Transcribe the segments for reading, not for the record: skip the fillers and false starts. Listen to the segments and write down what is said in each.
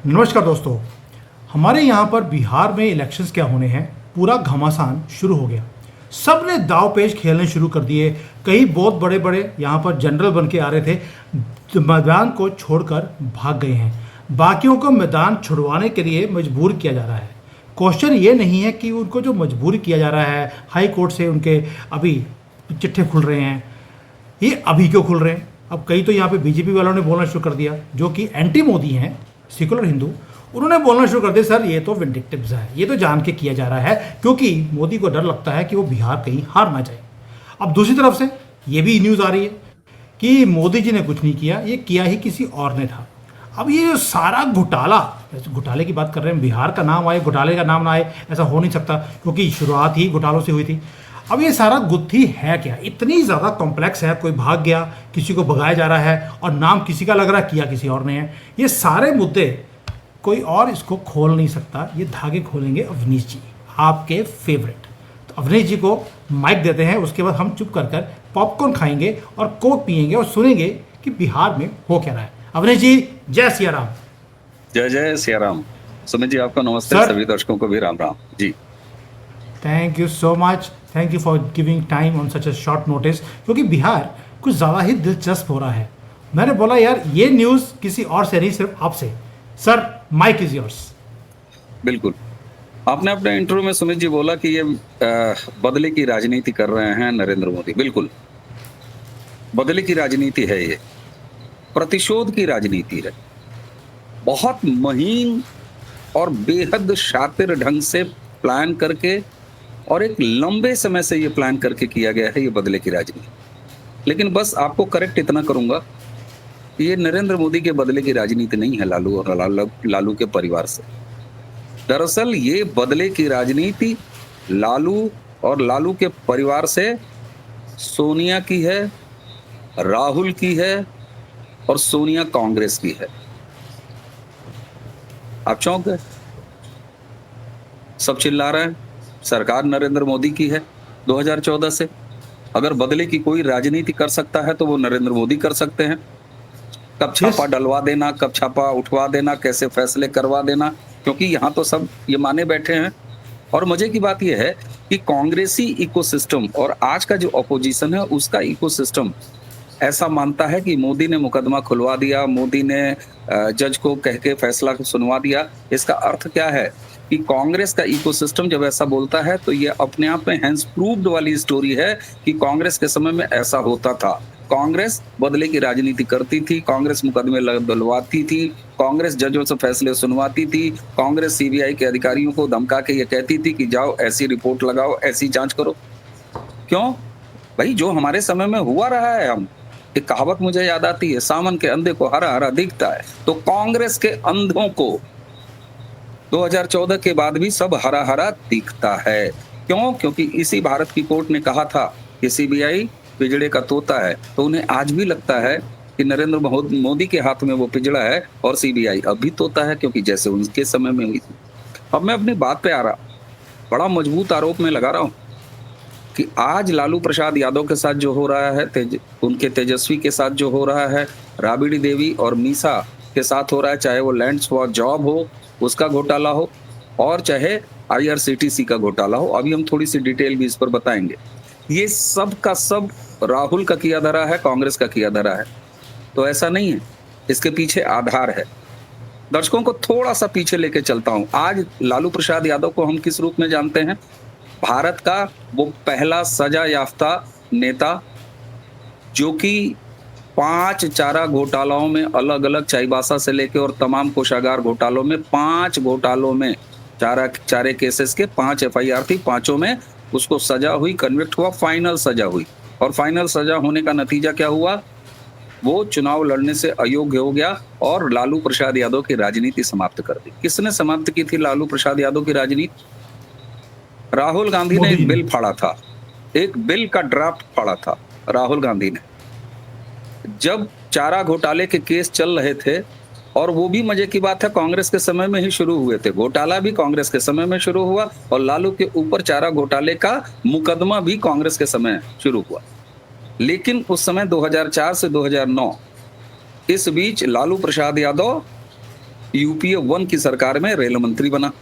नमस्कार दोस्तों। हमारे यहाँ पर बिहार में इलेक्शंस क्या होने हैं, पूरा घमासान शुरू हो गया। सब ने दाव पेच खेलने शुरू कर दिए। कई बहुत बड़े बड़े यहाँ पर जनरल बन के आ रहे थे, मैदान को छोड़कर भाग गए हैं। बाकियों को मैदान छुड़वाने के लिए मजबूर किया जा रहा है। क्वेश्चन ये नहीं है कि उनको जो मजबूर किया जा रहा है, हाई कोर्ट से उनके अभी चिट्ठे खुल रहे हैं, ये अभी क्यों खुल रहे हैं। अब कई तो यहाँ पे बीजेपी वालों ने बोलना शुरू कर दिया, जो कि एंटी मोदी हैं, सेकुलर हिंदू। उन्होंने बोलना शुरू कर दिया, सर ये तो विंडिक्टिव्स है, ये तो जान के किया जा रहा है, क्योंकि मोदी को डर लगता है कि वो बिहार कहीं हार ना जाए। अब दूसरी तरफ से ये भी न्यूज़ आ रही है कि मोदी जी ने कुछ नहीं किया, ये किया ही किसी और ने था। अब ये जो सारा घोटाला, घोटाले की बात कर रहे हैं, बिहार का नाम आए, घोटाले का नाम ना आए, ऐसा हो नहीं सकता, क्योंकि शुरुआत ही घोटालों से हुई थी। अब ये सारा गुत्थी है क्या, इतनी ज़्यादा कॉम्प्लेक्स है। कोई भाग गया, किसी को भगाया जा रहा है, और नाम किसी का लग रहा है, किया किसी और ने है। ये सारे मुद्दे कोई और इसको खोल नहीं सकता। ये धागे खोलेंगे अवनीश जी, आपके फेवरेट। तो अवनीश जी को माइक देते हैं, उसके बाद हम चुप कर कर पॉपकॉर्न खाएंगे और कोक पिएंगे और सुनेंगे कि बिहार में हो क्या रहा है। अवनीश जी, जय सिया राम। जय जय सिया राम। सुमित जी आपका नमस्ते, सभी दर्शकों को भी Ram Ram ji. Thank you so much, thank you for giving time on such a short notice, क्योंकि बिहार कुछ ज़्यादा ही दिलचस्प हो रहा है। मैंने बोला यार ये न्यूज़ किसी और से नहीं, सिर्फ आपसे। Sir, mike is yours. बिल्कुल, आपने अपने इंटरव्यू में सुमित जी बोला कि ये बदले की राजनीति कर रहे हैं नरेंद्र मोदी। बिल्कुल, बदले की राजनीति है, ये प्रतिशोध की राजनीति है। बहुत महीन और बेहद शातिर ढंग से प्लान करके और एक लंबे समय से ये प्लान करके किया गया है ये बदले की राजनीति। लेकिन बस आपको करेक्ट इतना करूंगा, ये नरेंद्र मोदी के बदले की राजनीति नहीं है लालू और लालू के परिवार से। दरअसल ये बदले की राजनीति लालू और लालू के परिवार से सोनिया की है, राहुल की है और सोनिया कांग्रेस की है। आप चौंक गए? सब चिल्ला रहे हैं सरकार नरेंद्र मोदी की है 2014 से। अगर बदले की कोई राजनीति कर सकता है तो वो नरेंद्र मोदी कर सकते हैं। कब छापा डलवा देना, कब छापा उठवा देना, कैसे फैसले करवा देना, क्योंकि यहाँ तो सब ये माने बैठे हैं। और मजे की बात यह है कि कांग्रेसी इकोसिस्टम और आज का जो अपोजिशन है उसका इकोसिस्टम ऐसा मानता है कि मोदी ने मुकदमा खुलवा दिया, मोदी ने जज को कह के फैसला सुनवा दिया। इसका अर्थ क्या है कि कांग्रेस का इकोसिस्टम जब ऐसा बोलता है तो ये अपने आप में हैंस प्रूव्ड वाली स्टोरी है कि कांग्रेस के समय में ऐसा होता था। कांग्रेस बदले की राजनीति करती थी, कांग्रेस मुकदमे दिलवाती थी, कांग्रेस जजों से फैसले सुनवाती थी, कांग्रेस सीबीआई के अधिकारियों को धमका के ये कहती थी कि जाओ ऐसी रिपोर्ट लगाओ, ऐसी जांच करो। क्यों भाई, जो हमारे समय में हुआ रहा है। हम एक कहावत मुझे याद आती है, सावन के अंधे को हरा हरा दिखता है। तो कांग्रेस के अंधों को 2014 के बाद भी सब हरा हरा दिखता है। क्यों? क्योंकि इसी भारत की कोर्ट ने कहा था कि सीबीआई पिजड़े का तोता है। तो उन्हें आज भी लगता है कि नरेंद्र मोदी के हाथ में वो पिजड़ा है और सीबीआई अब भी तोता है, क्योंकि जैसे उनके समय में हुई थी। अब मैं अपनी बात पे आ रहा, बड़ा मजबूत आरोप में लगा रहा हूं कि आज लालू प्रसाद यादव के साथ जो हो रहा है, उनके तेजस्वी के साथ जो हो रहा है, राबड़ी देवी और मीसा के साथ हो रहा है, चाहे वो लैंड्स फॉर जॉब हो उसका घोटाला हो और चाहे आईआरसीटीसी का घोटाला हो। अभी हम थोड़ी सी डिटेल भी इस पर बताएंगे। ये सब का सब राहुल का किया धरा है, कांग्रेस का किया धरा है। तो ऐसा नहीं है, इसके पीछे आधार है। दर्शकों को थोड़ा सा पीछे लेके चलता हूं। आज लालू प्रसाद यादव को हम किस रूप में जानते हैं? भारत का वो पहला सजा याफ्ता नेता जो कि 5 चारा घोटालों में, अलग अलग चाईबासा से लेके और तमाम कोषागार घोटालों में, 5 घोटालों में चारे केसेस के 5 एफआईआर थी, 5 में उसको सजा हुई, कन्विक्ट हुआ, फाइनल सजा हुई। और फाइनल सजा होने का नतीजा क्या हुआ? वो चुनाव लड़ने से अयोग्य हो गया और लालू प्रसाद यादव की राजनीति समाप्त कर दी। किसने समाप्त की थी लालू प्रसाद यादव की राजनीति? राहुल गांधी ने एक बिल फाड़ा था, एक बिल का ड्राफ्ट फाड़ा था राहुल गांधी ने। जब चारा घोटाले के केस चल रहे थे, और वो भी मजे की बात है कांग्रेस के समय में ही शुरू हुए थे, घोटाला भी कांग्रेस के समय में शुरू हुआ और लालू के ऊपर चारा घोटाले का मुकदमा भी कांग्रेस के समय शुरू हुआ। लेकिन उस समय 2004 से 2009, इस बीच लालू प्रसाद यादव यूपीए 1 की सरकार में रेल मंत्री बना,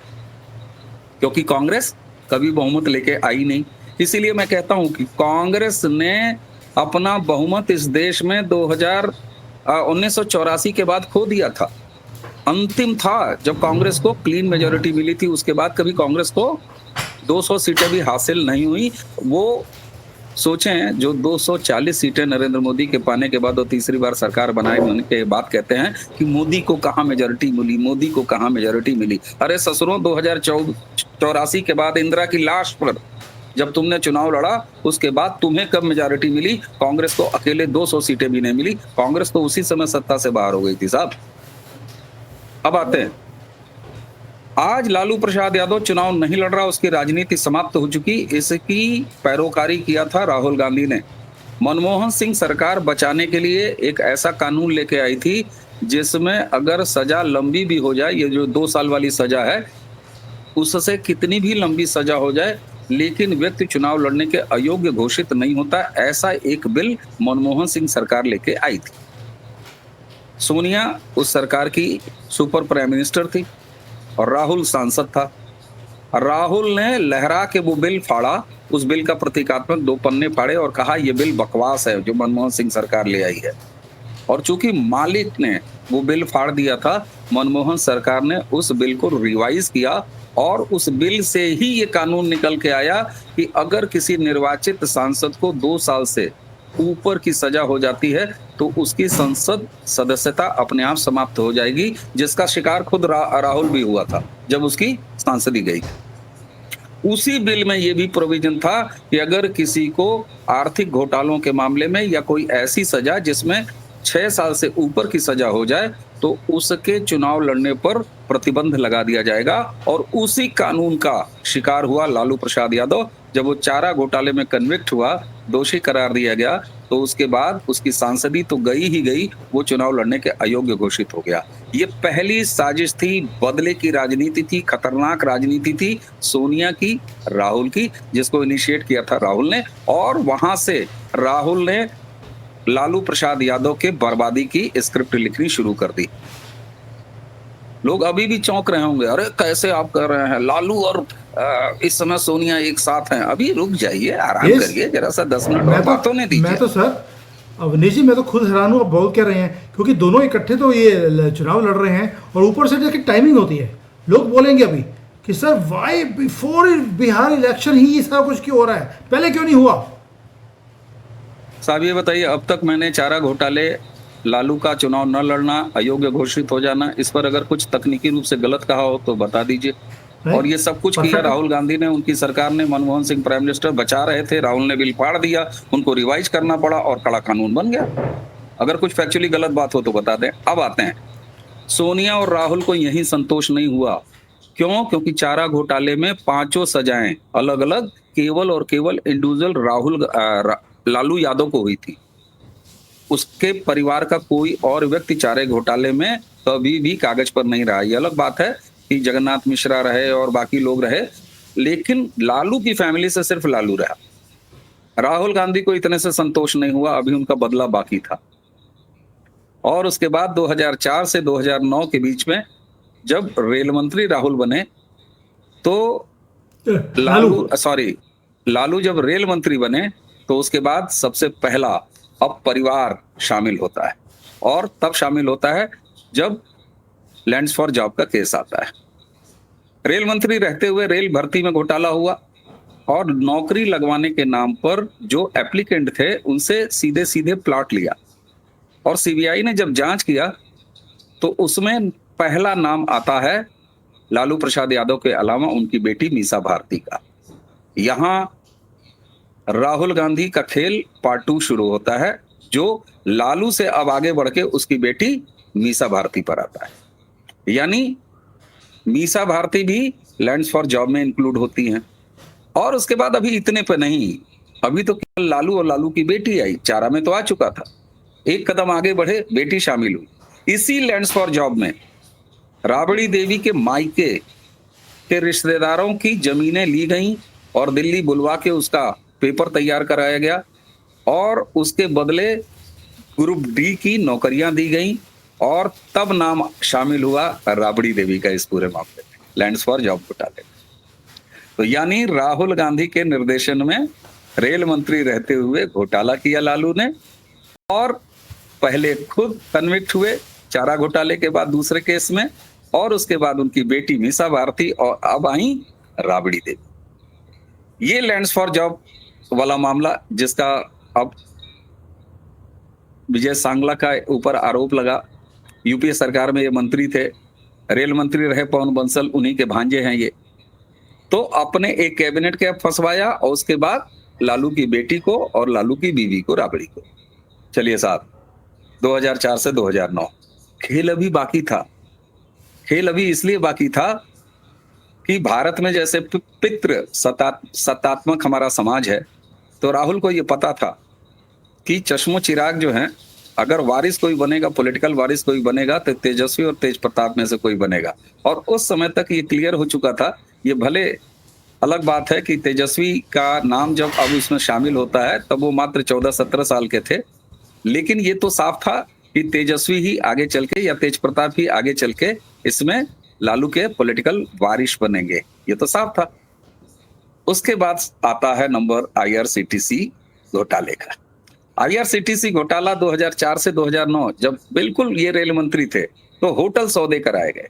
क्योंकि कांग्रेस कभी बहुमत लेके आई नहीं। इसीलिए मैं कहता हूं कि कांग्रेस ने अपना बहुमत इस देश में 1984 के बाद खो दिया था। अंतिम था जब कांग्रेस को क्लीन मेजॉरिटी मिली थी, उसके बाद कभी कांग्रेस को 200 सीटें भी हासिल नहीं हुई। वो सोचें, जो 240 सीटें नरेंद्र मोदी के पाने के बाद और तीसरी बार सरकार बनाने के बाद कहते हैं कि मोदी को कहां मेजॉरिटी मिली, मोदी को कहां मेजॉरिटी मिली। अरे ससुरों, 2084 के बाद इंदिरा की लाश पर जब तुमने चुनाव लड़ा, उसके बाद तुम्हें कब मेजॉरिटी मिली? कांग्रेस को अकेले 200 सीटें भी नहीं मिली। कांग्रेस तो उसी समय सत्ता से बाहर हो गई थी साहब। अब आते हैं, आज लालू प्रसाद यादव चुनाव नहीं लड़ रहा, उसकी राजनीति समाप्त हो चुकी। इसकी पैरोकारी किया था राहुल गांधी ने। मनमोहन सिंह सरकार बचाने के लिए एक ऐसा कानून लेके आई थी जिसमें अगर सजा लंबी भी हो जाए, ये जो 2 साल वाली सजा है, उससे कितनी भी लंबी सजा हो जाए, लेकिन व्यक्ति चुनाव लड़ने के अयोग्य घोषित नहीं होता। ऐसा एक बिल मनमोहन सिंह सरकार लेके आई थी। सोनिया उस सरकार की सुपर प्राइम मिनिस्टर थी और राहुल सांसद था। राहुल ने लहरा के वो बिल फाड़ा, उस बिल का प्रतीकात्मक 2 पन्ने फाड़े और कहा ये बिल बकवास है जो मनमोहन सिंह सरकार ले आई है। और चूंकि मालिक ने वो बिल फाड़ दिया था, मनमोहन सरकार ने उस बिल को रिवाइज किया और उस बिल से ही ये कानून निकल के आया कि अगर किसी निर्वाचित सांसद को 2 साल से ऊपर की सजा हो जाती है तो उसकी संसद सदस्यता अपने आप समाप्त हो जाएगी, जिसका शिकार खुद राहुल भी हुआ था जब उसकी सांसदी गई। उसी बिल में ये भी प्रोविजन था कि अगर किसी को आर्थिक घोटालों के मामले में या कोई ऐसी सजा जिसमें 6 साल से ऊपर की सजा हो जाए तो उसके चुनाव लड़ने पर प्रतिबंध लगा दिया जाएगा। और उसी कानून का शिकार हुआ लालू प्रसाद यादव। जब वो चारा घोटाले में कन्विक्ट हुआ, दोषी करार दिया गया, तो उसके बाद उसकी सांसदी तो गई ही गई, वो चुनाव लड़ने के अयोग्य घोषित हो गया। ये पहली साजिश थी, बदले की राजनीति थी, खतरनाक राजनीति थी सोनिया की, राहुल की, जिसको इनिशिएट किया था राहुल ने। और वहां से राहुल ने लालू प्रसाद यादव के बर्बादी की स्क्रिप्ट लिखनी शुरू कर दी। लोग अभी भी चौंक रहे होंगे, अरे कैसे आप कर रहे हैं, लालू और इस समय सोनिया एक साथ हैं। अभी रुक जाइए, आराम करिए जरा सा, 10 मिनट और बात होने दीजिए। मैं तो सर अवनीश जी, मैं तो खुद हैरान हूँ आप बोल क्या रहे हैं, क्योंकि दोनों इकट्ठे तो ये चुनाव लड़ रहे हैं और ऊपर से जैसे टाइमिंग होती है। लोग बोलेंगे अभी कि sir why before Bihar election ही सारा कुछ क्यों हो रहा है, पहले क्यों नहीं हुआ? साहब ये बताइए, अब तक मैंने चारा घोटाले, लालू का चुनाव न लड़ना, अयोग्य घोषित हो जाना, इस पर अगर कुछ तकनीकी रूप से गलत कहा हो तो बता दीजिए। और ये सब कुछ किया राहुल गांधी ने, उनकी सरकार ने। मनमोहन सिंह प्राइम मिनिस्टर बचा रहे थे, राहुल ने बिल फाड़ दिया, उनको रिवाइज करना पड़ा और कड़ा कानून बन गया। अगर कुछ फैक्चुअली गलत बात हो तो बता दें। अब आते हैं, सोनिया और राहुल को यही संतोष नहीं हुआ। क्यों? क्योंकि चारा घोटाले में 5 सजाएं अलग अलग केवल और केवल इंडिविजुअल लालू यादव को हुई थी। उसके परिवार का कोई और व्यक्ति चारे घोटाले में कभी भी कागज पर नहीं रहा। ये अलग बात है कि जगन्नाथ मिश्रा रहे और बाकी लोग रहे, लेकिन लालू की फैमिली से सिर्फ लालू रहा। राहुल गांधी को इतने से संतोष नहीं हुआ, अभी उनका बदला बाकी था। और उसके बाद 2004 से 2009 के बीच में जब रेल मंत्री राहुल बने तो लालू जब रेल मंत्री बने तो उसके बाद सबसे पहला अब परिवार शामिल होता है। और तब शामिल होता है जब लैंड्स फॉर जॉब का केस आता है। रेल मंत्री रहते हुए रेल भर्ती में घोटाला हुआ और नौकरी लगवाने के नाम पर जो एप्लीकेंट थे उनसे सीधे सीधे प्लॉट लिया। और सीबीआई ने जब जांच किया तो उसमें पहला नाम आता है लालू प्रसाद यादव के अलावा उनकी बेटी मीसा भारती का। यहां राहुल गांधी का खेल पार्ट 2 शुरू होता है, जो लालू से अब आगे बढ़ के उसकी बेटी मीसा भारती पर आता है। यानी मीसा भारती भी लैंड्स फॉर जॉब में इंक्लूड होती हैं। और उसके बाद अभी इतने पे नहीं, अभी तो केवल लालू और लालू की बेटी आई। चारा में तो आ चुका था, एक कदम आगे बढ़े, बेटी शामिल हुई। इसी लैंड्स फॉर जॉब में राबड़ी देवी के मायके के रिश्तेदारों की जमीनें ली गई और दिल्ली बुलवा के उसका पेपर तैयार कराया गया और उसके बदले ग्रुप डी की नौकरियां दी गई और तब नाम शामिल हुआ राबड़ी देवी का इस पूरे मामले में, लैंड्स फॉर जॉब घोटाले। तो यानी राहुल गांधी के निर्देशन में रेल मंत्री रहते हुए घोटाला किया लालू ने, और पहले खुद कन्विक्ट हुए चारा घोटाले के बाद दूसरे केस में, और उसके बाद उनकी बेटी मीसा भारती, और अब आई राबड़ी देवी। ये लैंड्स फॉर जॉब वाला मामला जिसका अब विजय सांगला का ऊपर आरोप लगा। यूपीए सरकार में ये मंत्री थे, रेल मंत्री रहे पवन बंसल, उन्हीं के भांजे हैं ये। तो अपने एक कैबिनेट के फंसवाया, और उसके बाद लालू की बेटी को और लालू की बीवी को, राबड़ी को। चलिए साहब, 2004 से 2009 खेल अभी बाकी था। खेल अभी इसलिए बाकी था कि भारत में जैसे पितृ सत्तात्मक हमारा समाज है, तो राहुल को ये पता था कि चश्मो चिराग जो हैं, अगर वारिस कोई बनेगा, पॉलिटिकल वारिस कोई बनेगा, तो तेजस्वी और तेज प्रताप में से कोई बनेगा। और उस समय तक ये क्लियर हो चुका था। ये भले अलग बात है कि तेजस्वी का नाम जब अब इसमें शामिल होता है तब वो मात्र 14-17 साल के थे, लेकिन ये तो साफ था कि तेजस्वी ही आगे चल के, या तेज प्रताप ही आगे चल के इसमें लालू के पॉलिटिकल वारिस बनेंगे, ये तो साफ था। उसके बाद आता है नंबर आईआरसीटीसी घोटाले का। आईआरसीटीसी घोटाला 2004 से 2009, जब बिल्कुल ये रेल मंत्री थे, तो होटल सौदे कराए गए,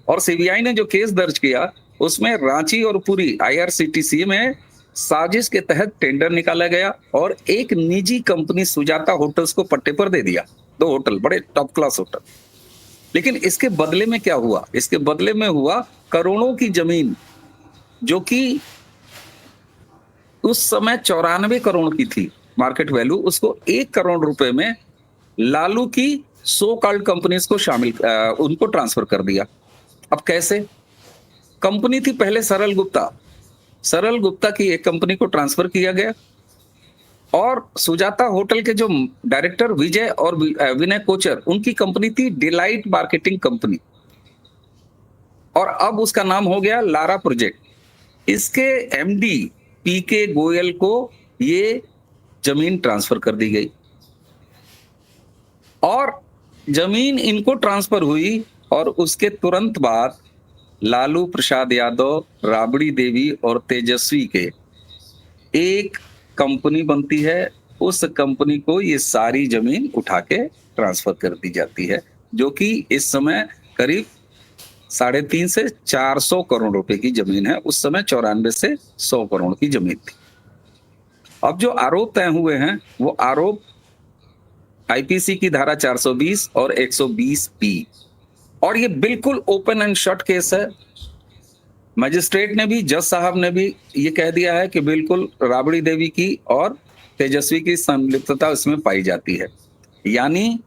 और सीबीआई ने जो केस दर्ज किया उसमें रांची और पुरी आईआरसीटीसी में साजिश के तहत टेंडर निकाला गया, और एक निजी कंपनी सुजाता होटल्स को पट्टे पर दे दिया। 2 होटल, बड़े टॉप क्लास होटल। लेकिन इसके बदले में क्या हुआ? इसके बदले में हुआ करोड़ों की जमीन, जो कि उस समय 94 करोड़ की थी मार्केट वैल्यू, उसको 1 करोड़ रुपए में लालू की सो कॉल्ड कंपनीज को उनको ट्रांसफर कर दिया। अब कैसे? कंपनी थी पहले सरल गुप्ता की एक कंपनी को ट्रांसफर किया गया, और सुजाता होटल के जो डायरेक्टर विजय और विनय कोचर, उनकी कंपनी थी डिलाइट मार्केटिंग कंपनी, और अब उसका नाम हो गया लारा प्रोजेक्ट। इसके एमडी पीके गोयल को ये जमीन ट्रांसफर कर दी गई, और जमीन इनको ट्रांसफर हुई, और उसके तुरंत बाद लालू प्रसाद यादव, राबड़ी देवी और तेजस्वी के एक कंपनी बनती है। उस कंपनी को ये सारी जमीन उठा के ट्रांसफर कर दी जाती है, जो कि इस समय करीब 350 से 400 करोड़ रुपए की जमीन है। उस समय 94 से 100 करोड़ की जमीन थी। अब जो आरोप तय हुए हैं, वो आरोप आईपीसी की धारा 420 और 120 पी, और ये बिल्कुल ओपन एंड शट केस है। मजिस्ट्रेट ने भी, जज साहब ने भी ये कह दिया है कि बिल्कुल राबड़ी देवी की और तेजस्वी की संलिप्तता इसमें पाई जाती है। यानी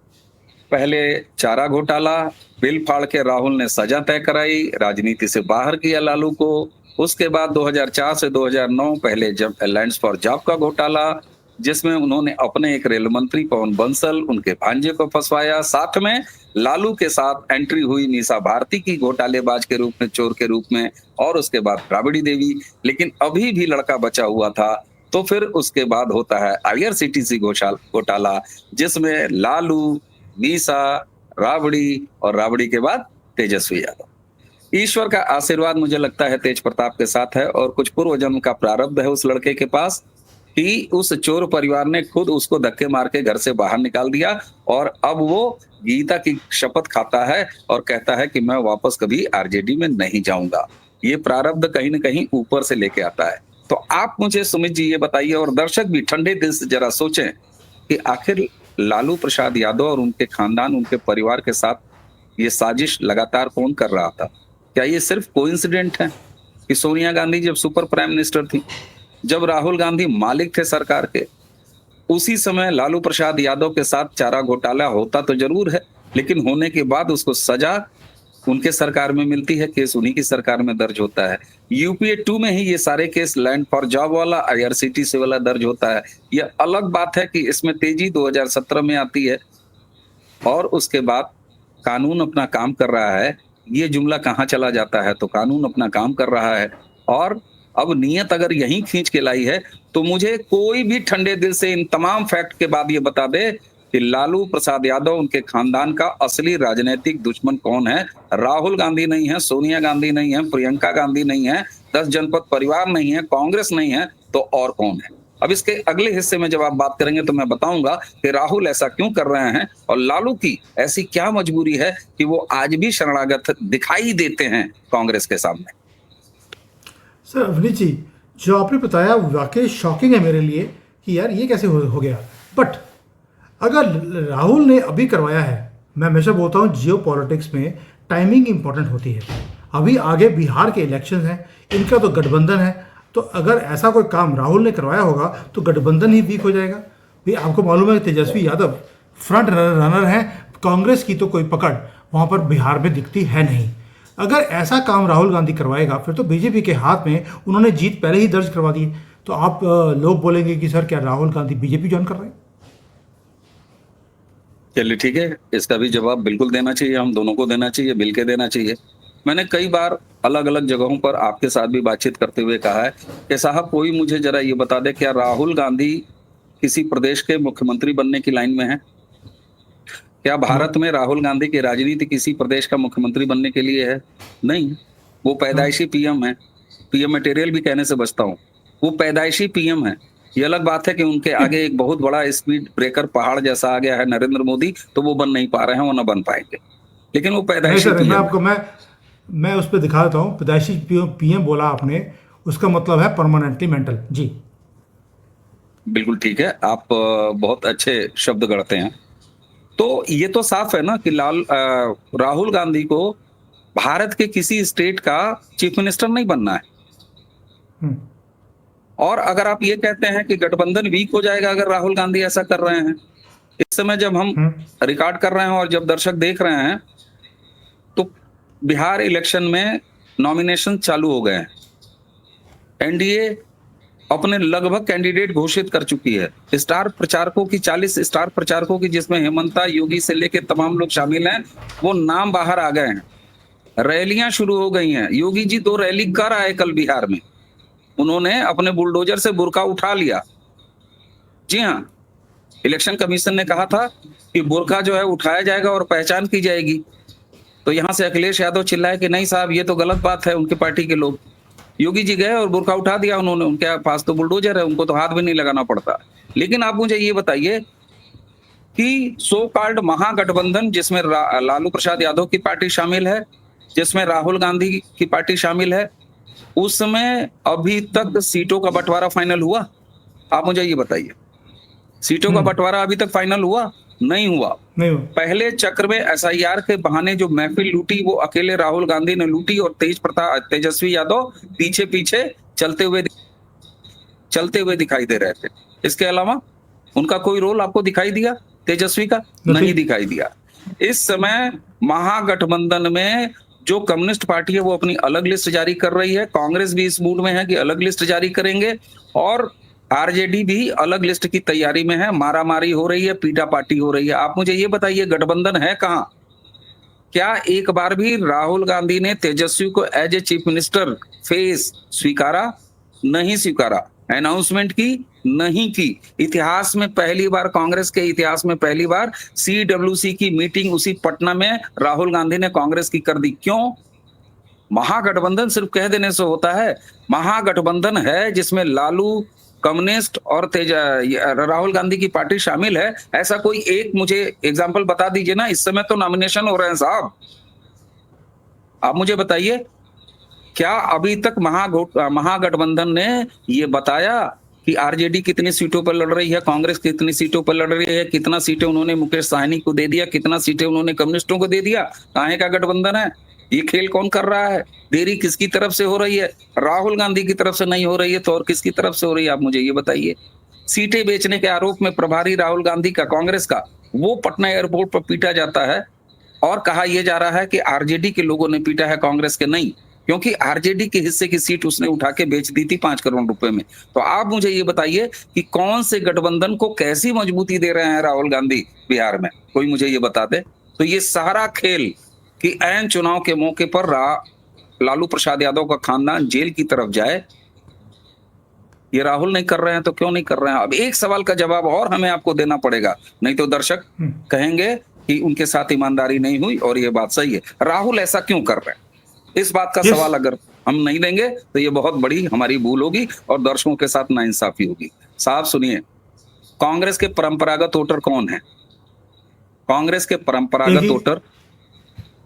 पहले चारा घोटाला, बिल फाड़ के राहुल ने सजा तय कराई, राजनीति से बाहर किया लालू को। उसके बाद 2004 से 2009 पहले जब लैंड्स फॉर जॉब का घोटाला, जिसमें उन्होंने अपने एक रेल मंत्री पवन बंसल, उनके भांजे को फंसवाया। साथ में लालू के साथ एंट्री हुई मीसा भारती की घोटालेबाज के रूप में, चोर के रूप में, और उसके बाद राबड़ी देवी। लेकिन अभी भी लड़का बचा हुआ था। तो फिर उसके बाद होता है आईआरसीटीसी घोटाला, जिसमें लालू, मीसा, राबड़ी, और राबड़ी के बाद तेजस्वी यादव। ईश्वर का आशीर्वाद मुझे लगता है तेज प्रताप के साथ है, और कुछ पूर्व जन्म का प्रारब्ध है उस लड़के के पास, कि उस चोर परिवार ने खुद उसको धक्के मार के घर से बाहर निकाल दिया, और अब वो गीता की शपथ खाता है और कहता है कि मैं वापस कभी आरजेडी में नहीं जाऊंगा। ये प्रारब्ध कहीं ना कहीं ऊपर से लेके आता है। तो आप मुझे सुमित जी ये बताइए, और दर्शक भी ठंडे दिल से जरा सोचें कि आखिर लालू प्रसाद यादव और उनके खानदान, उनके परिवार के साथ ये साजिश लगातार कौन कर रहा था? क्या ये सिर्फ कोइंसिडेंट है कि सोनिया गांधी जब सुपर प्राइम मिनिस्टर थी, जब राहुल गांधी मालिक थे सरकार के, उसी समय लालू प्रसाद यादव के साथ चारा घोटाला होता तो जरूर है, लेकिन होने के बाद उसको सजा उनके सरकार में मिलती है, केस उन्हीं की सरकार में दर्ज होता है। यूपीए 2 में ही ये सारे केस लैंड फॉर जॉब वाला, आईआरसीटीसी वाला दर्ज होता है। ये अलग बात है कि इसमें तेजी 2017 में आती है, और उसके बाद कानून अपना काम कर रहा है। ये जुमला कहाँ चला जाता है? तो कानून अपना काम कर रहा है, और अब नियत अगर यहीं खींच के लाई है, तो मुझे कोई भी ठंडे दिल से इन तमाम फैक्ट के बाद ये बता दे कि लालू प्रसाद यादव उनके खानदान का असली राजनीतिक दुश्मन कौन है। राहुल गांधी नहीं है, सोनिया गांधी नहीं है, प्रियंका गांधी नहीं है, 10 जनपद परिवार नहीं है, कांग्रेस नहीं है, तो और कौन है। अब इसके अगले हिस्से में जब आप बात करेंगे तो मैं बताऊंगा कि राहुल ऐसा क्यों कर रहे हैं और लालू की ऐसी क्या मजबूरी है कि वो आज भी शरणागत दिखाई देते हैं कांग्रेस के सामने। सर अवनीश जी, जो आपने बताया वाकई शॉकिंग है मेरे लिए कि यार ये कैसे हो गया। बट अगर राहुल ने अभी करवाया है, मैं हमेशा बोलता हूँ जियो पॉलिटिक्स में टाइमिंग इंपॉर्टेंट होती है। अभी आगे बिहार के इलेक्शन हैं, इनका तो गठबंधन है, तो अगर ऐसा कोई काम राहुल ने करवाया होगा तो गठबंधन ही वीक हो जाएगा। भाई आपको मालूम है तेजस्वी यादव फ्रंट रनर हैं, कांग्रेस की तो कोई पकड़ वहाँ पर बिहार में दिखती है नहीं। अगर ऐसा काम राहुल गांधी करवाएगा फिर तो बीजेपी के हाथ में, उन्होंने जीत पहले ही दर्ज करवा दी है। तो आप लोग बोलेंगे कि सर क्या राहुल गांधी बीजेपी ज्वाइन कर रहे हैं? चलिए ठीक है, इसका भी जवाब बिल्कुल देना चाहिए, हम दोनों को देना चाहिए, मिल के देना चाहिए। मैंने कई बार अलग अलग जगहों पर आपके साथ भी बातचीत करते हुए कहा है कि साहब कोई मुझे जरा ये बता दे, क्या राहुल गांधी किसी प्रदेश के मुख्यमंत्री बनने की लाइन में है? क्या भारत में राहुल गांधी की राजनीति किसी प्रदेश का मुख्यमंत्री बनने के लिए है? नहीं, वो पैदाइशी पीएम है। पीएम मटेरियल भी कहने से बचता हूँ, वो पैदाइशी पीएम है। ये अलग बात है कि उनके आगे एक बहुत बड़ा स्पीड ब्रेकर पहाड़ जैसा आ गया है नरेंद्र मोदी, तो वो बन नहीं पा रहे हैं, वो न बन पाएंगे, लेकिन वो नहीं पैदाइशी सर, मैं पीएम आपको मैं उस पर दिखा देता हूँ। पैदाइशी पीएम बोला आपने, उसका मतलब है परमानेंटली मेंटल। जी बिल्कुल ठीक है, आप बहुत अच्छे शब्द गढ़ते हैं। तो ये तो साफ है ना कि राहुल गांधी को भारत के किसी स्टेट का चीफ मिनिस्टर नहीं बनना है। हम्म, और अगर आप ये कहते हैं कि गठबंधन वीक हो जाएगा अगर राहुल गांधी ऐसा कर रहे हैं, इस समय जब हम हम्म, रिकॉर्ड कर रहे हैं और जब दर्शक देख रहे हैं, तो बिहार इलेक्शन में नॉमिनेशन चालू हो गए हैं। एनडीए अपने लगभग कैंडिडेट घोषित कर चुकी है। स्टार प्रचारकों की 40 स्टार प्रचारकों की, जिसमें हेमंता, योगी से लेके तमाम लोग शामिल हैं, वो नाम बाहर आ गए हैं। रैलियां शुरू हो गई हैं। योगी जी 2 रैली कर आए कल बिहार में, उन्होंने अपने बुलडोजर से बुर्का उठा लिया। जी हाँ, इलेक्शन कमीशन ने कहा था कि बुर्का जो है उठाया जाएगा और पहचान की जाएगी। तो यहां से अखिलेश यादव चिल्लाए कि नहीं साहब, ये तो गलत बात है। उनकी पार्टी के लोग, योगी जी गए और बुर्का उठा दिया उन्होंने। उनके पास तो बुलडोजर है, उनको तो हाथ भी नहीं लगाना पड़ता। लेकिन आप मुझे ये बताइए कि सो कॉल्ड महागठबंधन, जिसमें लालू प्रसाद यादव की पार्टी शामिल है, जिसमें राहुल गांधी की पार्टी शामिल है, उसमें अभी तक सीटों का बंटवारा फाइनल हुआ? आप मुझे ये बताइए, सीटों का बंटवारा अभी तक फाइनल हुआ? नहीं हुआ। नहीं हो। पहले चक्र में एसआईआर के बहाने जो महफिल लूटी, वो अकेले राहुल गांधी ने लूटी और तेजस्वी यादव पीछे पीछे चलते हुए दिखाई दे रहे थे। इसके अलावा उनका कोई रोल आपको दिखाई दिया तेजस्वी का? नहीं दिखाई दिया। इस समय महागठबंधन में जो कम्युनिस्ट पार्टी है वो अपनी अलग लिस्ट जारी कर रही है। कांग्रेस भी इस मूड में है कि अलग लिस्ट जारी करेंगे, और आरजेडी भी अलग लिस्ट की तैयारी में है। मारामारी हो रही है, पीटा पार्टी हो रही है। आप मुझे ये बताइए, गठबंधन है कहां? क्या एक बार भी राहुल गांधी ने तेजस्वी को as a chief minister face स्वीकारा? नहीं स्वीकारा। अनाउंसमेंट की? नहीं की। इतिहास में पहली बार, कांग्रेस के इतिहास में पहली बार सीडब्ल्यूसी की मीटिंग उसी पटना में राहुल गांधी ने कांग्रेस की कर दी। क्यों? महागठबंधन सिर्फ कह देने से होता है? महागठबंधन है जिसमें लालू, कम्युनिस्ट और राहुल गांधी की पार्टी शामिल है। ऐसा कोई एक मुझे एग्जांपल बता दीजिए ना। इस समय तो नॉमिनेशन हो रहे हैं साहब, आप मुझे बताइए, क्या अभी तक महागठबंधन ने ये बताया कि आरजेडी कितनी सीटों पर लड़ रही है, कांग्रेस कितनी सीटों पर लड़ रही है, कितना सीटें उन्होंने मुकेश साहनी को दे दिया, कितना सीटें उन्होंने कम्युनिस्टों को दे दिया? काहे का गठबंधन है? ये खेल कौन कर रहा है? देरी किसकी तरफ से हो रही है? राहुल गांधी की तरफ से नहीं हो रही है तो और किसकी तरफ से हो रही है? आप मुझे ये बताइए। सीटें बेचने के आरोप में प्रभारी राहुल गांधी का, कांग्रेस का, वो पटना एयरपोर्ट पर पीटा जाता है और कहा यह जा रहा है कि आरजेडी के लोगों ने पीटा है, कांग्रेस के नहीं, क्योंकि आरजेडी के हिस्से की सीट उसने उठा के बेच दी थी 5 करोड़ रुपए में। तो आप मुझे ये बताइए कि कौन से गठबंधन को कैसी मजबूती दे रहे हैं राहुल गांधी बिहार में? कोई मुझे ये बता दे। तो ये सारा खेल कि ऐन चुनाव के मौके पर लालू प्रसाद यादव का खानदान जेल की तरफ जाए, ये राहुल नहीं कर रहे हैं तो क्यों नहीं कर रहे हैं? अब एक सवाल का जवाब और हमें आपको देना पड़ेगा, नहीं तो दर्शक कहेंगे कि उनके साथ ईमानदारी नहीं हुई और ये बात सही है। राहुल ऐसा क्यों कर रहे हैं? इस बात का Yes. सवाल अगर हम नहीं देंगे तो ये बहुत बड़ी हमारी भूल होगी और दर्शकों के साथ नाइंसाफी होगी। साहब सुनिए, कांग्रेस के परंपरागत वोटर कौन है? कांग्रेस के परंपरागत वोटर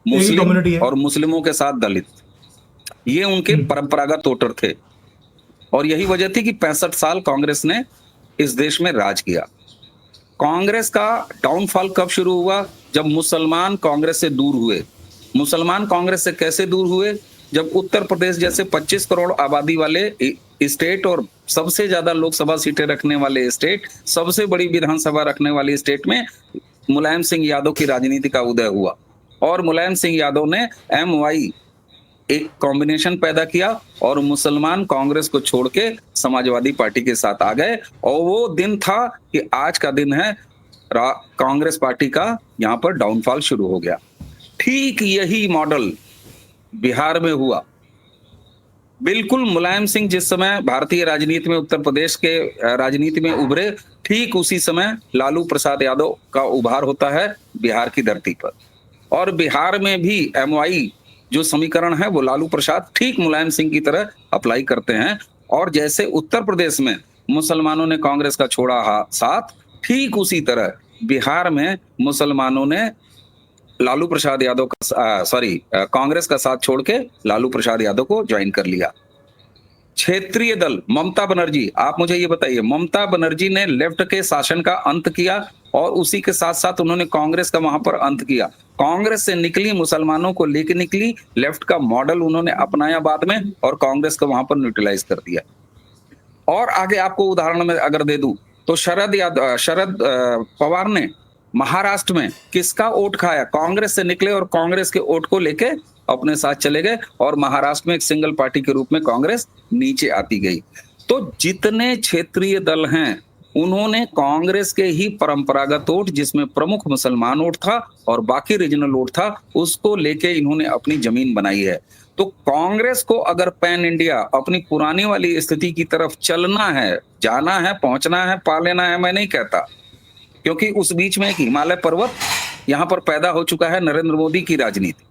मुस्लिम कम्युनिटी है और मुस्लिमों के साथ दलित, ये उनके परंपरागत वोटर थे और यही वजह थी कि 65 साल कांग्रेस ने इस देश में राज किया। कांग्रेस का डाउनफॉल कब शुरू हुआ? जब मुसलमान कांग्रेस से दूर हुए। मुसलमान कांग्रेस से कैसे दूर हुए? जब उत्तर प्रदेश जैसे 25 करोड़ आबादी वाले स्टेट और सबसे ज्यादा लोकसभा सीटें रखने वाले स्टेट, सबसे बड़ी विधानसभा रखने वाली स्टेट में मुलायम सिंह यादव की राजनीति का उदय हुआ और मुलायम सिंह यादव ने MY एक कॉम्बिनेशन पैदा किया और मुसलमान कांग्रेस को छोड़ के समाजवादी पार्टी के साथ आ गए और वो दिन था कि आज का दिन है कांग्रेस पार्टी का यहाँ पर डाउनफॉल शुरू हो गया। ठीक यही मॉडल बिहार में हुआ। बिल्कुल मुलायम सिंह जिस समय भारतीय राजनीति में, उत्तर प्रदेश के राजनीति में उभरे, ठीक उसी समय लालू प्रसाद यादव का उभार होता है बिहार की धरती पर। और बिहार में भी MY जो समीकरण है वो लालू प्रसाद ठीक मुलायम सिंह की तरह अप्लाई करते हैं। और जैसे उत्तर प्रदेश में मुसलमानों ने कांग्रेस का छोड़ा साथ, ठीक उसी तरह बिहार में मुसलमानों ने लालू प्रसाद यादव का कांग्रेस का साथ छोड़ के लालू प्रसाद यादव को ज्वाइन कर लिया। क्षेत्रीय दल ममता बनर्जी, आप मुझे ये बताइए, ममता बनर्जी ने लेफ्ट के शासन का अंत किया और उसी के साथ साथ उन्होंने कांग्रेस का वहां पर अंत किया। कांग्रेस से निकली, मुसलमानों को लेके निकली, लेफ्ट का मॉडल उन्होंने अपनाया बाद में और कांग्रेस को वहां पर न्यूट्रलाइज कर दिया। और आगे आपको उदाहरण में अगर दे दूं तो शरद पवार ने महाराष्ट्र में किसका वोट खाया? कांग्रेस से निकले और कांग्रेस के वोट को लेके अपने साथ चले गए और महाराष्ट्र में एक सिंगल पार्टी के रूप में कांग्रेस नीचे आती गई। तो जितने क्षेत्रीय दल हैं उन्होंने कांग्रेस के ही परंपरागत वोट, जिसमें प्रमुख मुसलमान वोट था और बाकी रीजनल वोट था, उसको लेके इन्होंने अपनी जमीन बनाई है। तो कांग्रेस को अगर पैन इंडिया अपनी पुरानी वाली स्थिति की तरफ चलना है, जाना है, पहुंचना है, पा लेना है, मैं नहीं कहता, क्योंकि उस बीच में एक हिमालय पर्वत यहाँ पर पैदा हो चुका है नरेंद्र मोदी की राजनीति,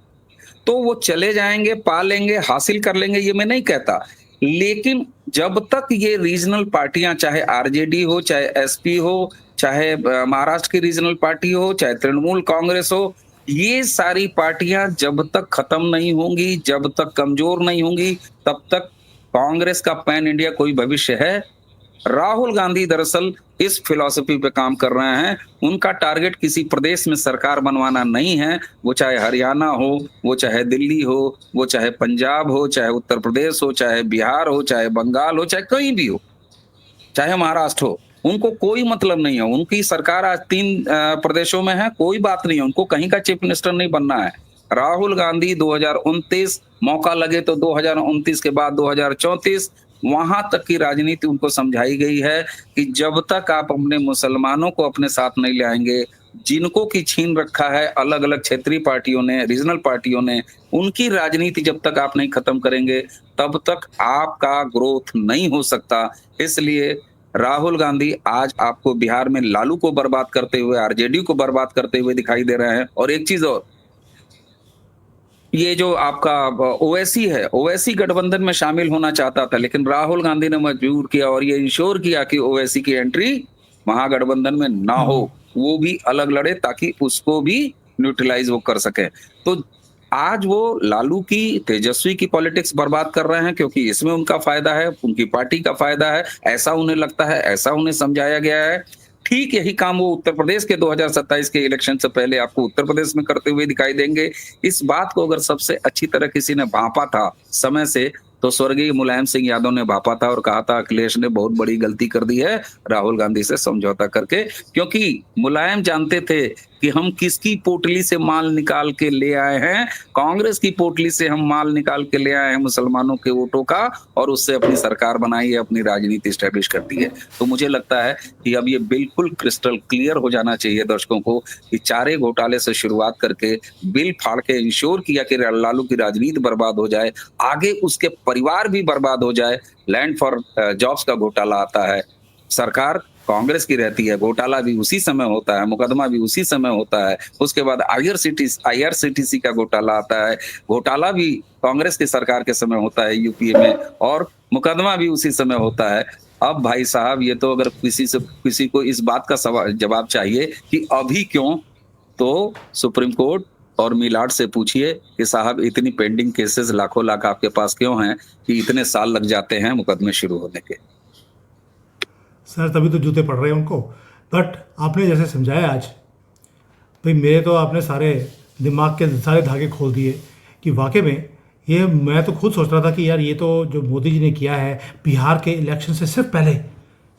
तो वो चले जाएंगे, पा लेंगे, हासिल कर लेंगे, ये मैं नहीं कहता। लेकिन जब तक ये रीजनल पार्टियां, चाहे RJD हो, चाहे SP हो, चाहे महाराष्ट्र की रीजनल पार्टी हो, चाहे तृणमूल कांग्रेस हो, ये सारी पार्टियां जब तक खत्म नहीं होंगी, जब तक कमजोर नहीं होंगी, तब तक कांग्रेस का पैन इंडिया कोई भविष्य है। राहुल गांधी दरअसल इस फिलॉसफी पे काम कर रहे हैं। उनका टारगेट किसी प्रदेश में सरकार बनवाना नहीं है, वो चाहे हरियाणा हो, वो चाहे दिल्ली हो, वो चाहे पंजाब हो, चाहे उत्तर प्रदेश हो, चाहे बिहार हो, चाहे बंगाल हो, चाहे कहीं भी हो, चाहे महाराष्ट्र हो, उनको कोई मतलब नहीं है। उनकी सरकार आज 3 प्रदेशों में है, कोई बात नहीं है, उनको कहीं का चीफ मिनिस्टर नहीं बनना है। राहुल गांधी 2029 मौका लगे तो 2029 के बाद 2034 वहां तक की राजनीति उनको समझाई गई है कि जब तक आप अपने मुसलमानों को अपने साथ नहीं लाएंगे, जिनको की छीन रखा है अलग अलग क्षेत्रीय पार्टियों ने, रीजनल पार्टियों ने, उनकी राजनीति जब तक आप नहीं खत्म करेंगे तब तक आपका ग्रोथ नहीं हो सकता। इसलिए राहुल गांधी आज आपको बिहार में लालू को बर्बाद करते हुए, RJD को बर्बाद करते हुए दिखाई दे रहे हैं। और एक चीज और, ये जो आपका OWC है, OWC गठबंधन में शामिल होना चाहता था, लेकिन राहुल गांधी ने मजबूर किया और ये इंश्योर किया कि OWC की एंट्री महागठबंधन में ना हो, वो भी अलग लड़े ताकि उसको भी न्यूट्रलाइज वो कर सके। तो आज वो लालू की, तेजस्वी की पॉलिटिक्स बर्बाद कर रहे हैं क्योंकि इसमें उनका फायदा है, उनकी पार्टी का फायदा है, ऐसा उन्हें लगता है, ऐसा उन्हें समझाया गया है। ठीक यही काम वो उत्तर प्रदेश के 2027 के इलेक्शन से पहले आपको उत्तर प्रदेश में करते हुए दिखाई देंगे। इस बात को अगर सबसे अच्छी तरह किसी ने भांपा था समय से, तो स्वर्गीय मुलायम सिंह यादव ने भांपा था और कहा था अखिलेश ने बहुत बड़ी गलती कर दी है राहुल गांधी से समझौता करके, क्योंकि मुलायम जानते थे कि हम किसकी पोटली से माल निकाल के ले आए हैं। कांग्रेस की पोटली से हम माल निकाल के ले आए हैं मुसलमानों के वोटों का, और उससे अपनी सरकार बनाई है, अपनी राजनीति स्टैब्लिश कर दी है। तो मुझे लगता है कि अब ये बिल्कुल क्रिस्टल क्लियर हो जाना चाहिए दर्शकों को कि चारे घोटाले से शुरुआत करके बिल फाड़ के इंश्योर किया कि लालू की राजनीति बर्बाद हो जाए, आगे उसके परिवार भी बर्बाद हो जाए। लैंड फॉर जॉब्स का घोटाला आता है, सरकार कांग्रेस की रहती है, घोटाला भी उसी समय होता है, मुकदमा भी उसी समय होता है। उसके बाद आईआरसीटीसी का घोटाला आता है, घोटाला भी कांग्रेस की सरकार के समय होता है यूपीए में, और मुकदमा भी उसी समय होता है। अब भाई साहब, ये तो अगर किसी को इस बात का जवाब चाहिए कि अभी क्यों, तो सुप्रीम कोर्ट और मिलाड से पूछिए कि साहब इतनी पेंडिंग केसेस लाखों लाख आपके पास क्यों हैं कि इतने साल लग जाते हैं मुकदमे शुरू होने के। सर तभी तो जूते पड़ रहे हैं उनको। बट आपने जैसे समझाया आज, भाई मेरे तो आपने सारे दिमाग के सारे धागे खोल दिए कि वाकई में ये, मैं तो खुद सोच रहा था कि यार ये तो जो मोदी जी ने किया है बिहार के इलेक्शन से सिर्फ पहले,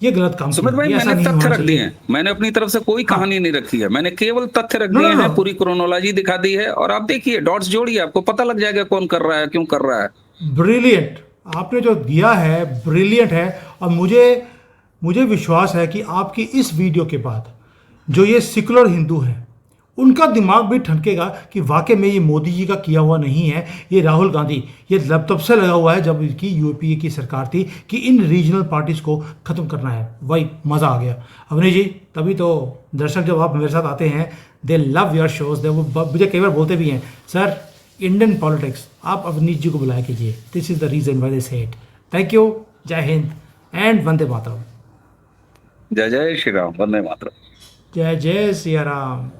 ये गलत काम सुमित किया, भाई, ये ऐसा मैंने नहीं तथ्य होना रख दिए चाहिए। हैं, मैंने अपनी तरफ से कोई कहानी नहीं रखी है, मैंने केवल तथ्य रख नो दिए नो हैं, नो, पूरी क्रोनोलॉजी दिखा दी है, और आप देखिए, डॉट्स जोड़िए, आपको पता लग जाएगा कौन कर रहा है, क्यों कर रहा है। ब्रिलियंट आपने जो दिया है, ब्रिलियंट है। और मुझे विश्वास है कि आपकी इस वीडियो के बाद जो ये सेकुलर हिंदू हैं उनका दिमाग भी ठनकेगा कि वाकई में ये मोदी जी का किया हुआ नहीं है, ये राहुल गांधी, ये तब से लगा हुआ है जब इनकी यूपीए की सरकार थी कि इन रीजनल पार्टीज को ख़त्म करना है। वही मज़ा आ गया अवनी जी। तभी तो दर्शक जब आप मेरे साथ आते हैं, दे लव योर शोज, दे वो मुझे कई बार बोलते भी हैं, सर इंडियन पॉलिटिक्स आप अवनीश जी को बुलाया कीजिए, this is the reason why they से इट। थैंक यू, जय हिंद एंड वंदे मातरम। जय जय श्री राम, वंदे मातरम। जय जय सिया राम।